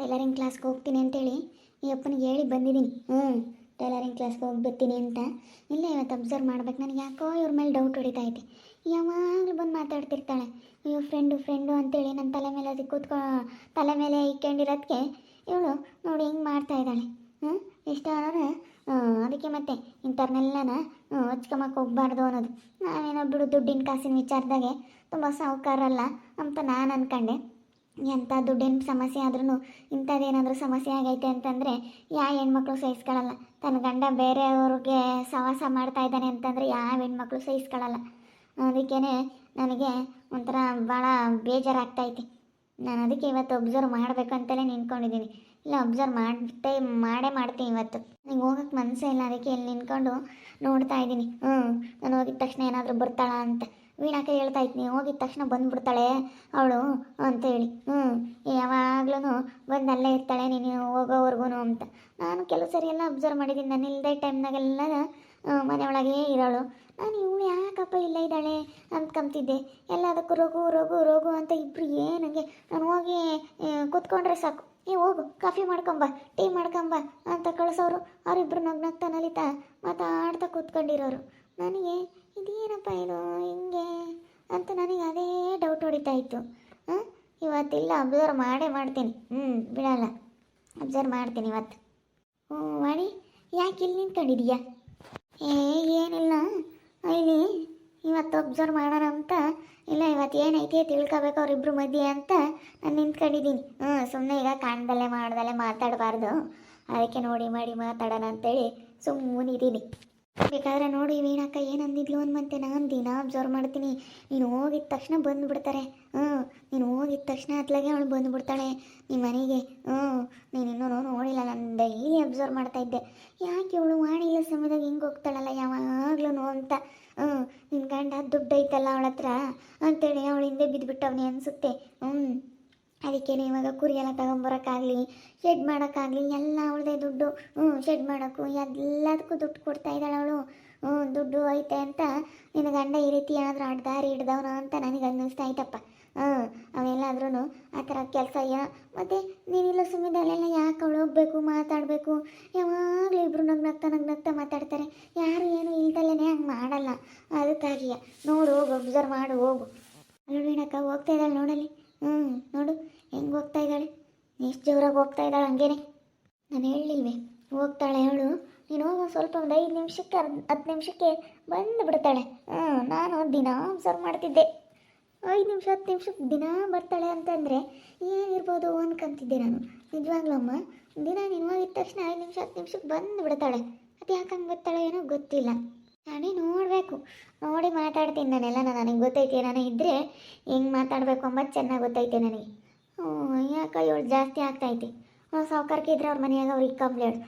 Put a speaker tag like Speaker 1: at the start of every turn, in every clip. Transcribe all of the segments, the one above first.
Speaker 1: Tailoring ಕ್ಲಾಸ್ಗೆ ಹೋಗ್ತೀನಿ ಅಂತೇಳಿ ಈ ಅಪ್ಪನಿಗೆ ಹೇಳಿ ಬಂದಿದ್ದೀನಿ. ಟೈಲರಿಂಗ್ ಕ್ಲಾಸ್ಗೆ ಹೋಗಿ ಬರ್ತೀನಿ ಅಂತ. ಇಲ್ಲ ಇವತ್ತು ಅಬ್ಸರ್ವ್ ಮಾಡ್ಬೇಕು. ನನಗೆ ಯಾಕೋ ಇವ್ರ ಮೇಲೆ ಡೌಟ್ ಹೊಡಿತಾ ಐತೆ. ಯಾವಾಗಲೂ ಬಂದು ಮಾತಾಡ್ತಿರ್ತಾಳೆ. ಅಯ್ಯೋ ಫ್ರೆಂಡು ಅಂತೇಳಿ ನನ್ನ ತಲೆ ಮೇಲೆ ಅದಕ್ಕೆ ತಲೆ ಮೇಲೆ ಇಕ್ಕೊಂಡಿರೋದಕ್ಕೆ ಇವಳು ನೋಡಿ ಹಿಂಗೆ ಮಾಡ್ತಾ ಇದ್ದಾಳೆ. ಇಷ್ಟ ಆದರೆ ಅದಕ್ಕೆ ಮತ್ತೆ ಇಂಥವ್ರನ್ನೆಲ್ಲನ ಹಚ್ಕೊಂಬಕ್ಕೆ ಹೋಗ್ಬಾರ್ದು ಅನ್ನೋದು. ನಾವೇನೋ ಬಿಡು ದುಡ್ಡಿನ ಕಾಸಿನ ವಿಚಾರದಾಗೆ ತುಂಬ ಸಾಹುಕಾರಲ್ಲ ಅಂತ ನಾನು ಅಂದ್ಕೊಂಡೆ. ಎಂಥ ದುಡ್ಡಿನ ಸಮಸ್ಯೆ ಆದ್ರೂ ಇಂಥದ್ದೇನಾದರೂ ಸಮಸ್ಯೆ ಆಗೈತೆ ಅಂತಂದರೆ ಯಾವ ಹೆಣ್ಮಕ್ಳು ಸಹಿಸ್ಕೊಳ್ಳಲ್ಲ. ತನ್ನ ಗಂಡ ಬೇರೆಯವ್ರಿಗೆ ಸವಾಸ ಮಾಡ್ತಾ ಇದ್ದಾನೆ ಅಂತಂದರೆ ಯಾವ ಹೆಣ್ಮಕ್ಳು ಸಹಿಸ್ಕೊಳ್ಳಲ್ಲ. ಅದಕ್ಕೇ ನನಗೆ ಒಂಥರ ಭಾಳ ಬೇಜಾರಾಗ್ತೈತಿ. ನಾನು ಅದಕ್ಕೆ ಇವತ್ತು ಒಬ್ಸರ್ವ್ ಮಾಡಬೇಕಂತಲೇ ನಿಂತ್ಕೊಂಡಿದ್ದೀನಿ. ಇಲ್ಲ ಒಬ್ಸರ್ವ್ ಮಾಡೇ ಮಾಡ್ತೀನಿ ಇವತ್ತು. ನನಗೆ ಹೋಗೋಕ್ಕೆ ಮನಸ್ಸೇ ಇಲ್ಲ. ಅದಕ್ಕೆ ಇಲ್ಲಿ ನಿಂತ್ಕೊಂಡು ನೋಡ್ತಾ ಇದ್ದೀನಿ. ನಾನು ಹೋಗಿದ ತಕ್ಷಣ ಏನಾದರೂ ಬರ್ತಾಳ ಅಂತ. ವೀಣಾಕ ಹೇಳ್ತಾ ಇದ್ದೀನಿ, ಹೋಗಿದ ತಕ್ಷಣ ಬಂದುಬಿಡ್ತಾಳೆ ಅವಳು ಅಂತೇಳಿ. ಯಾವಾಗ್ಲೂ ಬಂದು ಅಲ್ಲೇ ಇರ್ತಾಳೆ ನೀನು ಹೋಗೋವರೆಗೂ ಅಂತ. ನಾನು ಕೆಲವು ಸರಿ ಎಲ್ಲ ಅಬ್ಸರ್ವ್ ಮಾಡಿದ್ದೀನಿ. ನಾನು ಇಲ್ಲದೆ ಟೈಮ್ನಾಗೆಲ್ಲ ಮನೆಯೊಳಗೆ ಇರೋಳು. ನಾನು ಇವಳು ಯಾಕಪ್ಪ ಇಲ್ಲ ಇದ್ದಾಳೆ ಅಂದ್ಕೊಂತಿದ್ದೆ. ಎಲ್ಲದಕ್ಕೂ ರೋಗು ಅಂತ ಇಬ್ಬರು ಏನಂಗೆ ನಾನು ಹೋಗಿ ಕೂತ್ಕೊಂಡ್ರೆ ಸಾಕು, ಹೋಗು ಕಾಫಿ ಮಾಡ್ಕೊಂಬ, ಟೀ ಮಾಡ್ಕೊಂಬ ಅಂತ ಕಳಿಸೋರು. ಅವರಿಬ್ಬರು ನಗ್ನಗ್ತಾ ನಲಿತಾ ಮಾತಾಡ್ತಾ ಕೂತ್ಕೊಂಡಿರೋರು. ನನಗೆ ಇದೇನಪ್ಪ ಇದು ಹಿಂಗೆ ಅಂತ ನನಗೆ ಅದೇ ಡೌಟ್ ಹೊಡಿತಾ ಇತ್ತು. ಇವತ್ತಿಲ್ಲ ಅಬ್ಸರ್ವ್ ಮಾಡ್ತೀನಿ. ಬಿಡಲ್ಲ, ಅಬ್ಸರ್ವ್ ಮಾಡ್ತೀನಿ ಇವತ್ತು. ವಾಣಿ ಯಾಕೆ ಇಲ್ಲಿ ನಿಂತ್ಕೊಂಡಿದೀಯಾ? ಏನಿಲ್ಲ, ಇಲ್ಲಿ ಇವತ್ತು ಅಬ್ಸರ್ವ್ ಮಾಡೋಣ ಅಂತ. ಇಲ್ಲ ಇವತ್ತು ಏನೈತೆ ತಿಳ್ಕೊಬೇಕು ಅವರಿಬ್ಬರು ಮಧ್ಯೆ ಅಂತ ನಾನು ನಿಂತ್ಕೊಂಡಿದ್ದೀನಿ. ಸುಮ್ಮನೆ ಈಗ ಕಾಣ್ದಲ್ಲೇ ಮಾಡ್ದಲ್ಲೇ ಮಾತಾಡಬಾರ್ದು, ಅದಕ್ಕೆ ನೋಡಿ ಮಾಡಿ ಮಾತಾಡೋಣ ಅಂತೇಳಿ ಸುಮ್ಮನಿದ್ದೀನಿ. ಬೇಕಾದ್ರೆ ನೋಡಿ ವೀಣಾಕ್ಕ ಏನಂದಿದ್ಲು ಅನ್ಮಂತೆ ನಾನು ದಿನ ಅಬ್ಸರ್ವ್ ಮಾಡ್ತೀನಿ. ನೀನು ಹೋಗಿದ ತಕ್ಷಣ ಬಂದುಬಿಡ್ತಾರೆ. ನೀನು ಹೋಗಿದ ತಕ್ಷಣ ಅತ್ಲಾಗೆ ಅವಳು ಬಂದುಬಿಡ್ತಾಳೆ ನಿಮ್ಮ ಮನೆಗೆ. ನೀನು ಇನ್ನೂ ನೋಡಿಲ್ಲ, ನಾನು ಡೈಲಿ ಅಬ್ಸರ್ವ್ ಮಾಡ್ತಾಯಿದ್ದೆ. ಯಾಕೆ ಇವಳು ಮಾಡಿಲ್ಲ ಸಮಯದಾಗ ಹಿಂಗೆ ಹೋಗ್ತಾಳಲ್ಲ ಯಾವಾಗ್ಲೂ ಅಂತ. ನಿನ್ನ ಗಂಡ ದುಡ್ಡು ಐತಲ್ಲ ಅವಳ ಹತ್ರ ಅಂತೇಳಿ ಅವಳು ಹಿಂದೆ ಬಿದ್ದುಬಿಟ್ಟವನೇ ಅನಿಸುತ್ತೆ. ಅದಕ್ಕೇನೆ ಇವಾಗ ಕುರಿ ಎಲ್ಲ ತಗೊಂಬರೋಕ್ಕಾಗಲಿ ಶೆಡ್ ಮಾಡೋಕ್ಕಾಗಲಿ ಎಲ್ಲ ಅವಳದೇ ದುಡ್ಡು. ಶೆಡ್ ಮಾಡೋಕ್ಕೂ ಎಲ್ಲದಕ್ಕೂ ದುಡ್ಡು ಕೊಡ್ತಾ ಇದ್ದಾಳೆ ಅವಳು. ದುಡ್ಡು ಐತೆ ಅಂತ ನಿನ್ನ ಗಂಡ ಈ ರೀತಿ ಏನಾದರೂ ಅಡ್ದಾರಿ ಹಿಡ್ದವನು ಅಂತ ನನಗೆ ಅನ್ನಿಸ್ತಾ ಐತಪ್ಪ. ಅವೆಲ್ಲಾದ್ರೂ ಆ ಥರ ಕೆಲಸ ಮತ್ತು ನೀನಿಲ್ಲ ಸುಮ್ಮಿದಲ್ಲೆಲ್ಲ ಯಾಕೆ ಅವಳು ಹೋಗ್ಬೇಕು ಮಾತಾಡಬೇಕು? ಯಾವಾಗಲೂ ಇಬ್ಬರು ನಗ್ನಗ್ತಾ ಮಾತಾಡ್ತಾರೆ. ಯಾರು ಏನು ಇಲ್ದಲ್ಲೇ ಹಂಗೆ ಮಾಡಲ್ಲ. ಅದಕ್ಕಾಗಿಯ ನೋಡು ಹೋಗು, ಅಬ್ಸರ್ವ್ ಮಾಡು ಹೋಗು. ಅಲ್ಲ ವೀಣಕ್ಕ ಹೋಗ್ತಾ ಇದ್ದಾಳೆ ನೋಡಲ್ಲಿ. ನೋಡು ಹೆಂಗೆ ಹೋಗ್ತಾ ಇದ್ದಾಳೆ, ಎಷ್ಟು ಜೋರಾಗಿ ಹೋಗ್ತಾ ಇದ್ದಾಳೆ. ಹಂಗೇನೆ ನಾನು ಹೇಳಲಿಲ್ವೇ ಹೋಗ್ತಾಳೆ ಅವಳು. ನೀನು ಹೋಗೋ ಸ್ವಲ್ಪ ಒಂದು 5 ನಿಮಿಷಕ್ಕೆ 10 ನಿಮಿಷಕ್ಕೆ ಬಂದು ಬಿಡ್ತಾಳೆ. ನಾನು ದಿನ ಅಬ್ಸರ್ವ್ ಮಾಡ್ತಿದ್ದೆ. 5 ನಿಮಿಷ 10 ನಿಮಿಷಕ್ಕೆ ದಿನ ಬರ್ತಾಳೆ ಅಂತಂದರೆ ಏನಿರ್ಬೋದು ಅನ್ಕೊಂತಿದ್ದೆ ನಾನು. ನಿಜವಾಗ್ಲೂ ಅಮ್ಮ, ದಿನ ನೀನು ಹೋಗಿದ ತಕ್ಷಣ 5 ನಿಮಿಷ 10 ನಿಮಿಷಕ್ಕೆ ಬಂದು ಬಿಡ್ತಾಳೆ. ಅದು ಯಾಕೆ ಹಂಗೆ ಬರ್ತಾಳೆ ಏನೋ ಗೊತ್ತಿಲ್ಲ. ನಾನೇ ನೋಡಬೇಕು, ನೋಡಿ ಮಾತಾಡ್ತೀನಿ ನಾನೆಲ್ಲ. ನನಗೆ ಗೊತ್ತೈತೆ, ನನಗೆ ಇದ್ದರೆ ಹೆಂಗೆ ಮಾತಾಡಬೇಕು ಅಂಬದು ಚೆನ್ನಾಗಿ ಗೊತ್ತೈತೆ ನನಗೆ. ಯಾಕೆ ಇವಳು ಜಾಸ್ತಿ ಆಗ್ತೈತಿ. ಸಾವುಕಾರಕ್ಕೆ ಇದ್ರೆ ಅವ್ರ ಮನೆಯಾಗ ಅವ್ರಿಗೆ ಕಂಪ್ಲೇಂಟ್.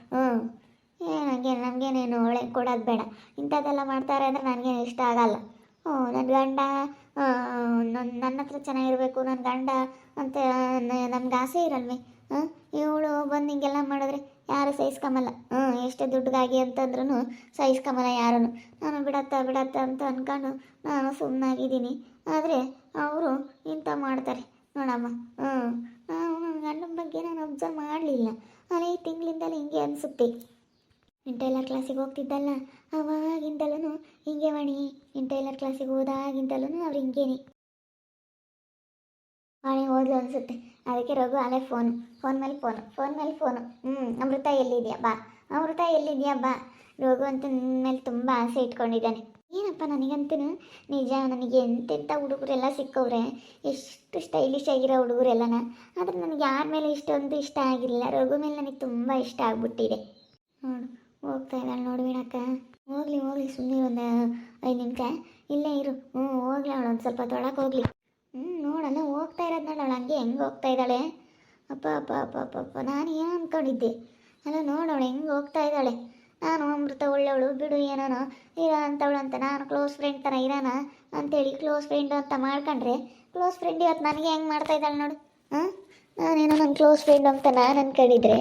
Speaker 1: ನಮಗೇನೇನು ಒಳ್ಳೆ ಕೊಡೋದು ಬೇಡ, ಇಂಥದ್ದೆಲ್ಲ ಮಾಡ್ತಾರೆ ಅಂದರೆ ನನಗೇನು ಇಷ್ಟ ಆಗಲ್ಲ. ನನ್ನ ಗಂಡ ನನ್ನ ಹತ್ರ ಚೆನ್ನಾಗಿರಬೇಕು, ನನ್ನ ಗಂಡ ಅಂತ ನಮ್ಗೆ ಆಸೆ ಇರಲ್ವೇ? ಇವಳು ಬಂದು ಹಿಂಗೆಲ್ಲ ಮಾಡಿದ್ರೆ ಯಾರು ಸಹಿಸ್ಕೊಂಬಲ್ಲ. ಎಷ್ಟೇ ದುಡ್ಡಿಗಾಗಿ ಅಂತಂದ್ರೂ ಸಹಿಸ್ಕೊಂಬಲ್ಲ ಯಾರೂ. ನಾನು ಬಿಡತ್ತ ಅಂತ ಅಂದ್ಕೊಂಡು ನಾನು ಸುಮ್ಮನಾಗಿದ್ದೀನಿ. ಆದರೆ ಅವರು ಇಂಥ ಮಾಡ್ತಾರೆ ನೋಡಮ್ಮ. ನಾನು ನನ್ನ ಗಂಡನ ಬಗ್ಗೆ ನಾನು ಅಬ್ಸರ್ವ್ ಮಾಡಲಿಲ್ಲ. ನಾನು ಈ ತಿಂಗಳಿಂದಲೇ ಹಿಂಗೆ ಅನಿಸುತ್ತೆ. ನೀನು ಟೈಲರ್ ಕ್ಲಾಸಿಗೆ ಹೋಗ್ತಿದ್ದಲ್ಲ ಅವಾಗಿಂದಲೂ ಹಿಂಗೆ ವಾಣಿ. ನೀನು ಟೈಲರ್ ಕ್ಲಾಸಿಗೆ ಹೋದಾಗಿಂದಲೂ ಅವ್ರು ಹಿಂಗೇನೆ. ವಾಣಿ ಹೋದ್ಲು ಅನಿಸುತ್ತೆ. ಅದಕ್ಕೆ ರಘು ಅಲ್ಲೇ ಫೋನ್ ಮೇಲೆ ಫೋನು. ಅಮೃತ ಎಲ್ಲಿದೆಯಾ ಬಾ. ರಘು ಅಂತ ನಿನ್ನ ಮೇಲೆ ತುಂಬ ಆಸೆ ಇಟ್ಕೊಂಡಿದ್ದಾನೆ. ಏನಪ್ಪ ನನಗಂತೂ ನಿಜ, ನನಗೆ ಎಂತೆಂಥ ಹುಡುಗರೆಲ್ಲ ಸಿಕ್ಕವ್ರೆ, ಎಷ್ಟು ಸ್ಟೈಲಿಶ್ ಆಗಿರೋ ಹುಡುಗರೆಲ್ಲನ. ಆದರೆ ನನಗೆ ಯಾರ ಮೇಲೆ ಇಷ್ಟೊಂದು ಇಷ್ಟ ಆಗಿರಲಿಲ್ಲ. ರಘು ಮೇಲೆ ನನಗೆ ತುಂಬ ಇಷ್ಟ ಆಗ್ಬಿಟ್ಟಿದೆ. ನೋಡು ಹೋಗ್ತಾ ಇದ್ದಾಳೆ ನೋಡಿ ವೀಣಕ್ಕ. ಹೋಗ್ಲಿ ಸುಮ್ಮನೆ ಒಂದು 5 ನಿಮಿಷ ಇಲ್ಲೇ ಇರು. ಹೋಗ್ಲಿ ಅವಳು ಒಂದು ಸ್ವಲ್ಪ ತೊಳಕ್ಕೆ ಹೋಗ್ಲಿ. ನೋಡಲ್ಲ ಹೋಗ್ತಾ ಇರೋದು ನೋಡಿ ಅವಳು ಹಂಗೆ ಹೆಂಗೆ ಹೋಗ್ತಾ ಇದ್ದಾಳೆ. ಅಪ್ಪ ನಾನು ಏನು ಅಂದ್ಕೊಂಡಿದ್ದೆ ಅಲ್ಲ, ನೋಡವಳು ಹೆಂಗೆ ಹೋಗ್ತಾ ಇದ್ದಾಳೆ. ನಾನು ಅಮೃತ ಒಳ್ಳೆವಳು ಬಿಡು, ಏನೋ ಇರೋ ಅಂಥವಳು ಅಂತ ನಾನು ಕ್ಲೋಸ್ ಫ್ರೆಂಡ್ ಥರ ಇರೋಣ ಅಂತೇಳಿ ಕ್ಲೋಸ್ ಫ್ರೆಂಡು ಅಂತ ಮಾಡ್ಕೊಂಡ್ರೆ ಕ್ಲೋಸ್ ಫ್ರೆಂಡ್ ಇವತ್ತು ನನಗೆ ಹೆಂಗೆ ಮಾಡ್ತಾ ಇದ್ದಾಳೆ ನೋಡು. ನಾನೇನೋ ನನ್ನ ಕ್ಲೋಸ್ ಫ್ರೆಂಡ್ ಅಂತ ನಾನು ಅಂದ್ಕೊಂಡಿದ್ರೆ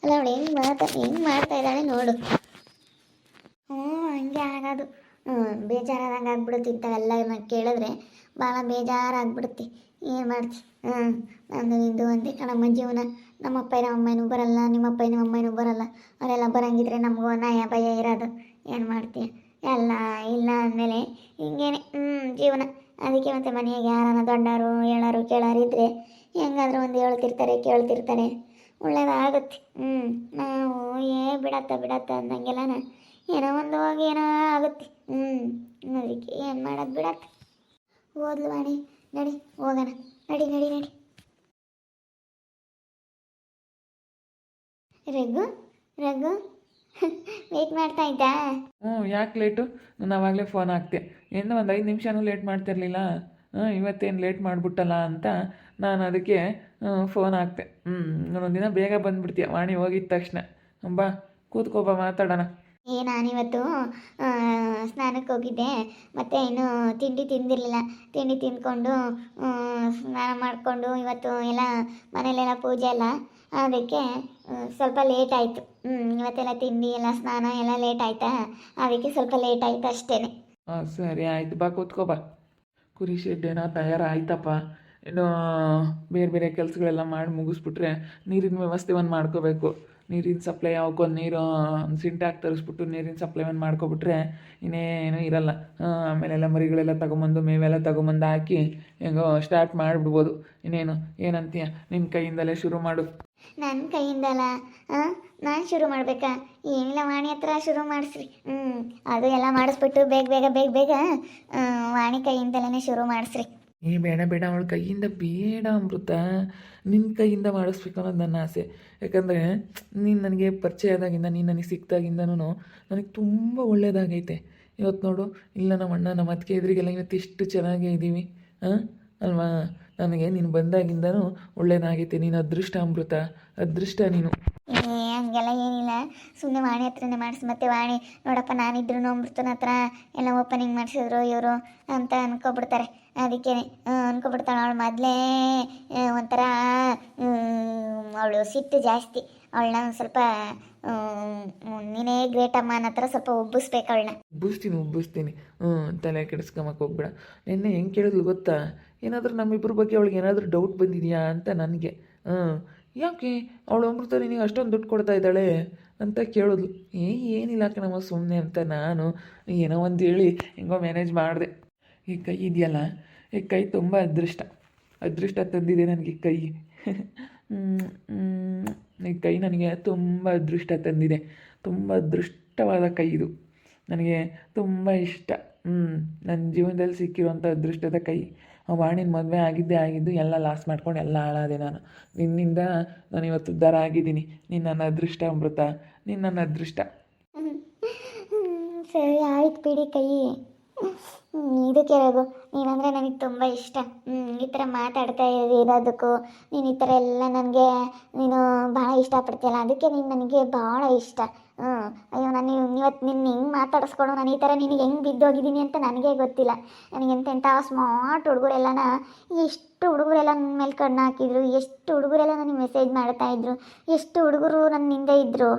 Speaker 1: ಅಲ್ಲ ಅವಳು ಹೆಂಗೆ ಮಾಡ್ತಾ ಇದ್ದಾಳೆ ನೋಡು. ಹಂಗೆ ಆಗೋದು. ಬೇಜಾರಾದಂಗೆ ಆಗ್ಬಿಡುತ್ತೆ ಇಂಥವೆಲ್ಲ ನಾನು ಕೇಳಿದ್ರೆ. ಭಾಳ ಬೇಜಾರಾಗ್ಬಿಡುತ್ತೆ. ಏನು ಮಾಡ್ತಿ? ನಂದು ನಿಂದು ಒಂದೇ ಕಣಮ್ಮ ಜೀವನ. ನಮ್ಮಪ್ಪ ನಮ್ಮಮ್ಮನೂ ಬರಲ್ಲ, ನಿಮ್ಮಪ್ಪ ನಮ್ಮಮ್ಮನೂ ಬರಲ್ಲ. ಅವರೆಲ್ಲ ಬರಂಗಿದ್ರೆ ನಮಗೂ ನಯ ಭಯ ಇರೋದು. ಏನು ಮಾಡ್ತೀಯ, ಎಲ್ಲ ಇಲ್ಲ ಅಂದಮೇಲೆ ಹಿಂಗೇನೆ ಜೀವನ. ಅದಕ್ಕೆ ಮತ್ತೆ ಮನೆಯಾಗ ಯಾರನ್ನ ದೊಡ್ಡವರು ಹೇಳೋರು ಕೇಳೋರು ಇದ್ದರೆ ಹೆಂಗಾದ್ರೂ ಒಂದು ಹೇಳ್ತಿರ್ತಾರೆ ಕೇಳ್ತಿರ್ತಾರೆ, ಒಳ್ಳೇದಾಗುತ್ತೆ. ನಾವು ಬಿಡತ್ತ ಅಂದಂಗೆಲ್ಲನ ಏನೋ ಒಂದು ಹೋಗಿ ಏನೋ ಆಗುತ್ತೆ. ಅದಕ್ಕೆ ಏನು ಮಾಡೋದು ಬಿಡತ್ತ. ಓದ್ಲು ವಾಣಿ, ನಡಿ ಹೋಗೋಣ, ನಡಿ ನಡಿ ನಡಿ. ರಘು ರಘು ವೇಟ್ ಮಾಡ್ತಾ ಇದ್ದಾ?
Speaker 2: ಯಾಕೆ ಲೇಟು? ನಾನು ಆವಾಗಲೇ ಫೋನ್ ಹಾಕ್ತೆ, ಏನೋ ಒಂದು 5 ನಿಮಿಷನೂ ಲೇಟ್ ಮಾಡ್ತಿರ್ಲಿಲ್ಲ. ಇವತ್ತೇನು ಲೇಟ್ ಮಾಡಿಬಿಟ್ಟಲ್ಲ ಅಂತ ನಾನು ಅದಕ್ಕೆ ಫೋನ್ ಹಾಕ್ತೆ. ಒಂದೊಂದಿನ ಬೇಗ ಬಂದುಬಿಡ್ತೀಯ ವಾಣಿ ಹೋಗಿದ ತಕ್ಷಣ. ಬಾ ಕೂತ್ಕೋಬಾ ಮಾತಾಡೋಣ.
Speaker 1: ನಾನಿವತ್ತು ಸ್ನಾನಕ್ಕೆ ಹೋಗಿದ್ದೆ, ಮತ್ತು ಇನ್ನು ತಿಂಡಿ ತಿಂದಿರಲಿಲ್ಲ. ತಿಂಡಿ ತಿಂದ್ಕೊಂಡು ಸ್ನಾನ ಮಾಡಿಕೊಂಡು ಇವತ್ತು ಎಲ್ಲ ಮನೇಲೆಲ್ಲ ಪೂಜೆ ಎಲ್ಲ, ಅದಕ್ಕೆ ಸ್ವಲ್ಪ ಲೇಟ್ ಆಯಿತು. ಇವತ್ತೆಲ್ಲ ತಿಂಡಿ ಎಲ್ಲ ಸ್ನಾನ ಎಲ್ಲ ಲೇಟ್ ಆಯಿತಾ, ಅದಕ್ಕೆ ಸ್ವಲ್ಪ ಲೇಟ್ ಆಯಿತು ಅಷ್ಟೇ.
Speaker 2: ಸರಿ ಆಯಿತು, ಬಾ ಕೂತ್ಕೋಬಾ. ಕುರಿ ಶೆಡ್ಡೇನೋ ತಯಾರಾಯ್ತಪ್ಪ. ಇನ್ನು ಬೇರೆ ಬೇರೆ ಕೆಲಸಗಳೆಲ್ಲ ಮಾಡಿ ಮುಗಿಸ್ಬಿಟ್ರೆ ನೀರಿನ ವ್ಯವಸ್ಥೆ ಒಂದು ಮಾಡ್ಕೋಬೇಕು. ನೀರಿನ ಸಪ್ಲೈ ಅವಕ್ಕೊಂದು ನೀರು ಸಿಂಟ್ಯಾಕ್ ತರಿಸ್ಬಿಟ್ಟು ನೀರಿನ ಸಪ್ಲೈ ಒಂದು ಮಾಡ್ಕೊಬಿಟ್ರೆ ಇನ್ನೇನು ಇರಲ್ಲ. ಆಮೇಲೆಲ್ಲ ಮರಿಗಳೆಲ್ಲ ತಗೊಂಬಂದು ಮೇವೆಲ್ಲ ತಗೊಂಬಂದು ಹಾಕಿ ಹೆಂಗೋ ಸ್ಟಾರ್ಟ್ ಮಾಡಿಬಿಡ್ಬೋದು. ಇನ್ನೇನು ಏನಂತೀಯ? ನಿನ್ನ ಕೈಯಿಂದಲೇ ಶುರು ಮಾಡು.
Speaker 1: ನನ್ನ ಕೈಯಿಂದಲ್ಲ? ನಾನು ಶುರು ಮಾಡಬೇಕಾ? ಏನಿಲ್ಲ, ವಾಣಿ ಹತ್ರ ಶುರು ಮಾಡಿಸ್ರಿ. ಅದು ಎಲ್ಲ ಮಾಡಿಸ್ಬಿಟ್ಟು ಬೇಗ ಬೇಗ ಬೇಗ ಬೇಗ ವಾಣಿ ಕೈಯಿಂದಲೇ ಶುರು ಮಾಡಿಸ್ರಿ.
Speaker 2: ಬೇಡ ಬೇಡ, ಅವಳ ಕೈಯಿಂದ ಬೇಡ ಅಮೃತ, ನಿನ್ನ ಕೈಯಿಂದ ಮಾಡಿಸ್ಬೇಕು ಅನ್ನೋದು ನನ್ನ ಆಸೆ. ಯಾಕಂದರೆ ನೀನು ನನಗೆ ಪರಿಚಯ ಆದಾಗಿಂದ, ನೀನು ನನಗೆ ಸಿಕ್ಕಿದಾಗಿಂದನೂ ನನಗೆ ತುಂಬ ಒಳ್ಳೆಯದಾಗೈತೆ. ಇವತ್ತು ನೋಡು, ಇಲ್ಲ ನಮ್ಮ ಅಣ್ಣ ನಮ್ಮ ಅತ್ತಿಗೆ ಎದುರಿಗೆಲ್ಲ ಇವತ್ತು ಇಷ್ಟು ಚೆನ್ನಾಗೇ ಇದ್ದೀವಿ ಅಲ್ವಾ? ನನಗೆ ನೀನು ಬಂದಾಗಿಂದನೂ ಒಳ್ಳೇದಾಗೈತೆ. ನೀನು ಅದೃಷ್ಟ ಅಮೃತ, ಅದೃಷ್ಟ ನೀನು.
Speaker 1: ಹಂಗೆಲ್ಲ ಏನಿಲ್ಲ, ಸುಮ್ಮನೆ ವಾಣಿ ಹತ್ರನೇ ಮಾಡಿಸಿ. ಮತ್ತೆ ವಾಣಿ ನೋಡಪ್ಪ ನಾನಿದ್ರು ಅಮೃತನ ಹತ್ರ ಎಲ್ಲ ಓಪನಿಂಗ್ ಮಾಡಿಸಿದ್ರು ಇವರು ಅಂತ ಅನ್ಕೊಬಿಡ್ತಾರೆ. ಅದಕ್ಕೆ ಅನ್ಕೊಬಿಡ್ತಾಳೆ. ಅವಳು ಮೊದಲೇ ಒಂಥರ ಅವಳು ಸಿಟ್ಟು ಜಾಸ್ತಿ. ಅವಳನ್ನ ಒಂದು ಸ್ವಲ್ಪ ನೀನೇ ಗ್ರೇಟ್ ಅಮ್ಮ ಅನ್ನೋ ಥರ ಸ್ವಲ್ಪ ಉಬ್ಬಿಸ್ಬೇಕು ಅವಳನ್ನ.
Speaker 2: ಉಬ್ಬಿಸ್ತೀನಿ ತಲೆ ಕೆಡಿಸ್ಕೊಂಬಕ್ಕೆ ಹೋಗ್ಬೇಡ. ನಿನ್ನೆ ಹೆಂಗೆ ಕೇಳಿದ್ಲು ಗೊತ್ತಾ? ಏನಾದರೂ ನಮ್ಮಿಬ್ಬರ ಬಗ್ಗೆ ಅವಳಿಗೆ ಏನಾದರೂ ಡೌಟ್ ಬಂದಿದೆಯಾ ಅಂತ ನನಗೆ. ಯಾಕೆ ಅವಳು ಅಮೃತ ನಿನಗೆ ಅಷ್ಟೊಂದು ದುಡ್ಡು ಕೊಡ್ತಾ ಇದ್ದಾಳೆ ಅಂತ ಕೇಳಿದ್ಲು. ಏನಿಲ್ಲ ಕಣಮ್ಮ ಸುಮ್ಮನೆ ಅಂತ ನಾನು ಏನೋ ಒಂದು ಹೇಳಿ ಹೆಂಗೋ ಮ್ಯಾನೇಜ್ ಮಾಡಿದೆ. ಈ ಕೈ ಇದೆಯಲ್ಲ, ಈ ಕೈ ತುಂಬ ಅದೃಷ್ಟ ತಂದಿದೆ ನನಗೆ ಕೈ. ಈ ಕೈ ನನಗೆ ತುಂಬ ಅದೃಷ್ಟ ತಂದಿದೆ. ತುಂಬ ಅದೃಷ್ಟವಾದ ಕೈ ಇದು, ನನಗೆ ತುಂಬ ಇಷ್ಟ. ನನ್ನ ಜೀವನದಲ್ಲಿ ಸಿಕ್ಕಿರುವಂಥ ಅದೃಷ್ಟದ ಕೈ. ವಾಣಿನ ಮದುವೆ ಆಗಿದ್ದು ಎಲ್ಲ ಲಾಸ್ ಮಾಡ್ಕೊಂಡು ಎಲ್ಲ ಹಾಳಾದೆ ನಾನು. ನಿನ್ನಿಂದ ನಾನು ಇವತ್ತು ಉದ್ಧಾರ ಆಗಿದ್ದೀನಿ. ನೀನು ನನ್ನ ಅದೃಷ್ಟ ಅಮೃತ, ನೀನು ನನ್ನ ಅದೃಷ್ಟ.
Speaker 1: ಸರಿ ಆಯ್ತು ಬಿಡಿ ಕೈ. ಇದಕ್ಕೆ ರಘು, ನೀನಂದರೆ ನನಗೆ ತುಂಬ ಇಷ್ಟ. ಈ ಥರ ಮಾತಾಡ್ತಾ ಇರೋದಕ್ಕೂ ನೀನು ಈ ಥರ ಎಲ್ಲ ನನಗೆ ನೀನು ಭಾಳ ಇಷ್ಟಪಡ್ತೀಯಲ್ಲ, ಅದಕ್ಕೆ ನೀನು ನನಗೆ ಭಾಳ ಇಷ್ಟ. ಅಯ್ಯೋ, ನಾನು ಇವತ್ತು ನಿನ್ನ ಹೆಂಗೆ ಮಾತಾಡಿಸ್ಕೊಂಡು ನಾನು ಈ ಥರ ನಿನಗೆ ಹೆಂಗೆ ಬಿದ್ದೋಗಿದ್ದೀನಿ ಅಂತ ನನಗೇ ಗೊತ್ತಿಲ್ಲ. ನನಗೆ ಎಂತೆಂಥ ಸ್ಮಾರ್ಟ್ ಹುಡುಗರೆಲ್ಲನ, ಎಷ್ಟು ಹುಡುಗರೆಲ್ಲ ನನ್ನ ಮೇಲೆ ಕಣ್ಣು ಹಾಕಿದ್ರು, ಎಷ್ಟು ಹುಡುಗರೆಲ್ಲ ನನಗೆ ಮೆಸೇಜ್ ಮಾಡ್ತಾಯಿದ್ರು, ಎಷ್ಟು ಹುಡುಗರು ನನ್ನ ಹಿಂದೆ ಇದ್ದರು.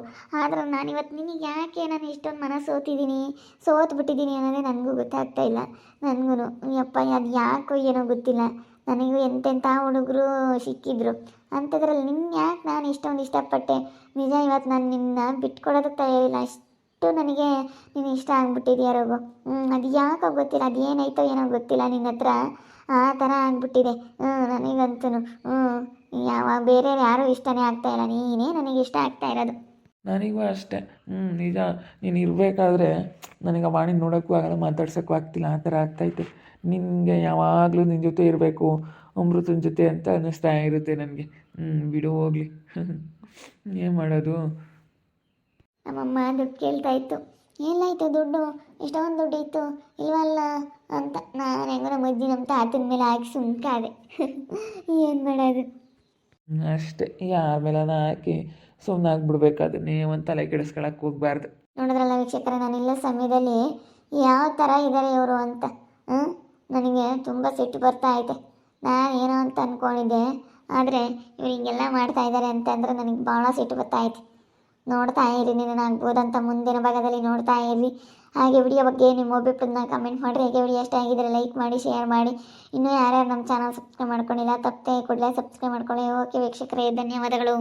Speaker 1: ಆದರೂ ನಾನಿವತ್ತು ನಿನಗೆ ಯಾಕೆ ನಾನು ಇಷ್ಟೊಂದು ಸೋತ್ಬಿಟ್ಟಿದ್ದೀನಿ ಅನ್ನೋದೇ ನನಗೂ ಗೊತ್ತಾಗ್ತಾ ಇಲ್ಲ. ನನಗೂ ಯಪ್ಪ ಅದು ಯಾಕೋ ಏನೋ ಗೊತ್ತಿಲ್ಲ. ನನಗೂ ಎಂತೆಂಥ ಹುಡುಗರು ಸಿಕ್ಕಿದ್ರು, ಅಂಥದ್ರಲ್ಲಿ ನಿನ್ನ ಯಾಕೆ ನಾನು ಇಷ್ಟೊಂದು ಇಷ್ಟಪಟ್ಟೆ. ನಿಜ, ಇವತ್ತು ನಾನು ನಿನ್ನ ಬಿಟ್ಕೊಡೋದಕ್ಕೆ ತಯಾರಿಲ್ಲ. ಅಷ್ಟು ನನಗೆ ನೀನು ಇಷ್ಟ ಆಗ್ಬಿಟ್ಟಿದ್ಯಾ ರಘು. ಅದು ಯಾಕೋ ಗೊತ್ತಿಲ್ಲ, ಅದು ಏನಾಯ್ತೋ ಏನೋ ಗೊತ್ತಿಲ್ಲ ನಿನ್ನ ಹತ್ರ, ಆ ಥರ ಆಗ್ಬಿಟ್ಟಿದೆ ನನಗಂತೂ. ಬೇರೆ ಯಾರೂ ಇಷ್ಟನೇ ಆಗ್ತಾಯಿಲ್ಲ, ನೀನೇ ನನಗೆ ಇಷ್ಟ ಆಗ್ತಾ ಇರೋದು.
Speaker 2: ನನಗೂ ಅಷ್ಟೇ. ನಿಜ, ನೀನು ಇರಬೇಕಾದ್ರೆ ನನಗೆ ವಾಣಿ ನೋಡೋಕ್ಕೂ ಆಗಲ್ಲ, ಮಾತಾಡ್ಸೋಕ್ಕೂ ಆಗ್ತಿಲ್ಲ, ಆ ಥರ ಆಗ್ತೈತೆ. ನಿನಗೆ ಯಾವಾಗಲೂ ನಿನ್ನ ಜೊತೆ ಇರಬೇಕು, ಅಮೃತನ ಜೊತೆ ಅಂತ ಅನ್ನಿಸ್ತಾ ಇರುತ್ತೆ ನನಗೆ. ಬಿಡು ಹೋಗಲಿ, ಏನು ಮಾಡೋದು.
Speaker 1: ನಮ್ಮಮ್ಮ ದುಡ್ಡು ಕೇಳ್ತಾ ಇತ್ತು. ಎಲ್ಲಾಯಿತು ದುಡ್ಡು? ಎಷ್ಟೊಂದು ದುಡ್ಡು ಇತ್ತು ಇಲ್ವಲ್ಲ ಅಂತ ನಾನು ಹೆಂಗೋ ನಮ್ಮ ಅಜ್ಜಿ ನಮ್ಮ ತಾತನ ಮೇಲೆ ಹಾಕಿ ಸುಮ್ಕಾದೆ. ಏನು ಮಾಡೋದು
Speaker 2: ಅಷ್ಟೇ, ಯಾರ ಮೇಲೆ ಹಾಕಿ ಸುಮ್ಮನಾಗ್ಬಿಡ್ಬೇಕು. ಅದನ್ನೇ ಒಂದು ತಲೆ ಕೆಡಿಸ್ಕೊಳಕ್ಕೆ ಹೋಗ್ಬಾರ್ದು.
Speaker 1: ನೋಡಿದ್ರಲ್ಲ ವೀಕ್ಷಕರ, ನಾನಿಲ್ಲ ಸಮಯದಲ್ಲಿ ಯಾವ ಥರ ಇದ್ದಾರೆ ಇವರು ಅಂತ ನನಗೆ ತುಂಬ ಸಿಟ್ಟು ಬರ್ತಾ ಐತೆ. ನಾನು ಏನೋ ಅಂತ ಅಂದ್ಕೊಂಡಿದ್ದೆ, ಆದರೆ ಇವ್ರು ಹಿಂಗೆಲ್ಲ ಮಾಡ್ತಾ ಇದ್ದಾರೆ ಅಂತಂದರೆ ನನಗೆ ಭಾಳ ಸಿಟ್ಟು ಬರ್ತಾ ಐತೆ. ನೋಡ್ತಾ ಇರಿ, ನೀನು ಆಗ್ಬೋದಂತ ಮುಂದಿನ ಭಾಗದಲ್ಲಿ ನೋಡ್ತಾ ಇರಿ. ಹಾಗೆ ವಿಡಿಯೋ ಬಗ್ಗೆ ನಿಮ್ಮ ಅಭಿಪ್ರಾಯನ ಕಮೆಂಟ್ ಮಾಡಿರಿ. ಹಾಗೆ ವಿಡಿಯೋ ಇಷ್ಟ ಆಗಿದ್ರೆ ಲೈಕ್ ಮಾಡಿ, ಶೇರ್ ಮಾಡಿ. ಇನ್ನೂ ಯಾರ್ಯಾರು ನಮ್ಮ ಚಾನಲ್ ಸಬ್ಸ್ಕ್ರೈಬ್ ಮಾಡ್ಕೊಂಡಿಲ್ಲ ತಪ್ಪದೆ ಕೂಡಲೇ ಸಬ್ಸ್ಕ್ರೈಬ್ ಮಾಡ್ಕೊಳ್ಳಿ. ಓಕೆ ವೀಕ್ಷಕರೇ, ಧನ್ಯವಾದಗಳು.